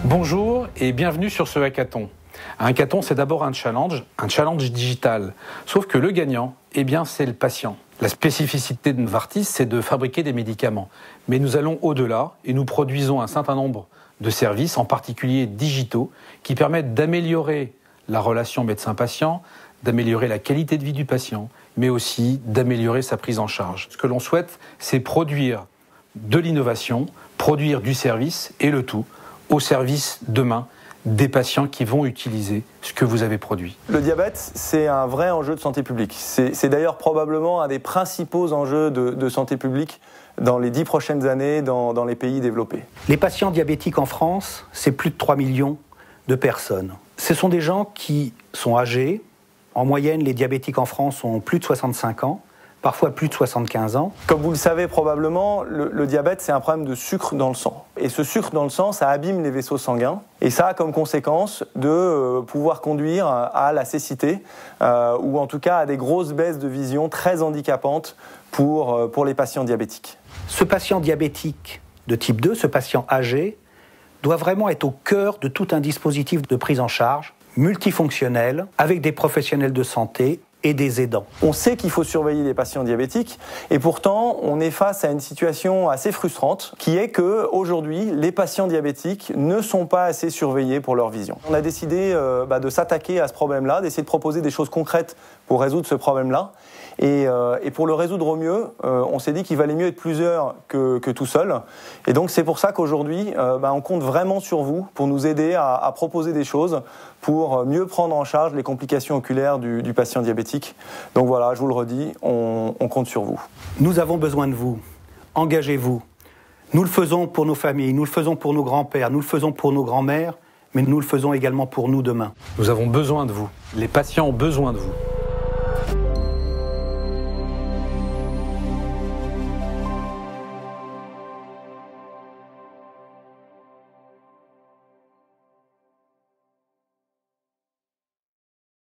Bonjour et bienvenue sur ce hackathon. Un hackathon, c'est d'abord un challenge digital. Sauf que le gagnant, c'est le patient. La spécificité de Novartis, c'est de fabriquer des médicaments. Mais nous allons au-delà et nous produisons un certain nombre de services, en particulier digitaux, qui permettent d'améliorer la relation médecin-patient, d'améliorer la qualité de vie du patient, mais aussi d'améliorer sa prise en charge. Ce que l'on souhaite, c'est produire de l'innovation, produire du service et le tout au service demain des patients qui vont utiliser ce que vous avez produit. Le diabète, c'est un vrai enjeu de santé publique. C'est d'ailleurs probablement un des principaux enjeux de santé publique dans les 10 prochaines années dans les pays développés. Les patients diabétiques en France, c'est plus de 3 millions de personnes. Ce sont des gens qui sont âgés. En moyenne, les diabétiques en France ont plus de 65 ans. Parfois plus de 75 ans. Comme vous le savez probablement, le diabète, c'est un problème de sucre dans le sang. Et ce sucre dans le sang, ça abîme les vaisseaux sanguins. Et ça a comme conséquence de pouvoir conduire à la cécité, ou en tout cas à des grosses baisses de vision très handicapantes pour les patients diabétiques. Ce patient diabétique de type 2, ce patient âgé, doit vraiment être au cœur de tout un dispositif de prise en charge multifonctionnel, avec des professionnels de santé et des aidants. On sait qu'il faut surveiller les patients diabétiques et pourtant on est face à une situation assez frustrante qui est que aujourd'hui les patients diabétiques ne sont pas assez surveillés pour leur vision. On a décidé de s'attaquer à ce problème-là, d'essayer de proposer des choses concrètes pour résoudre ce problème-là. Et pour le résoudre au mieux, on s'est dit qu'il valait mieux être plusieurs que tout seul. Et donc c'est pour ça qu'aujourd'hui, on compte vraiment sur vous pour nous aider à proposer des choses pour mieux prendre en charge les complications oculaires du patient diabétique. Donc voilà, je vous le redis, on compte sur vous. Nous avons besoin de vous. Engagez-vous. Nous le faisons pour nos familles, nous le faisons pour nos grands-pères, nous le faisons pour nos grands-mères, mais nous le faisons également pour nous demain. Nous avons besoin de vous. Les patients ont besoin de vous.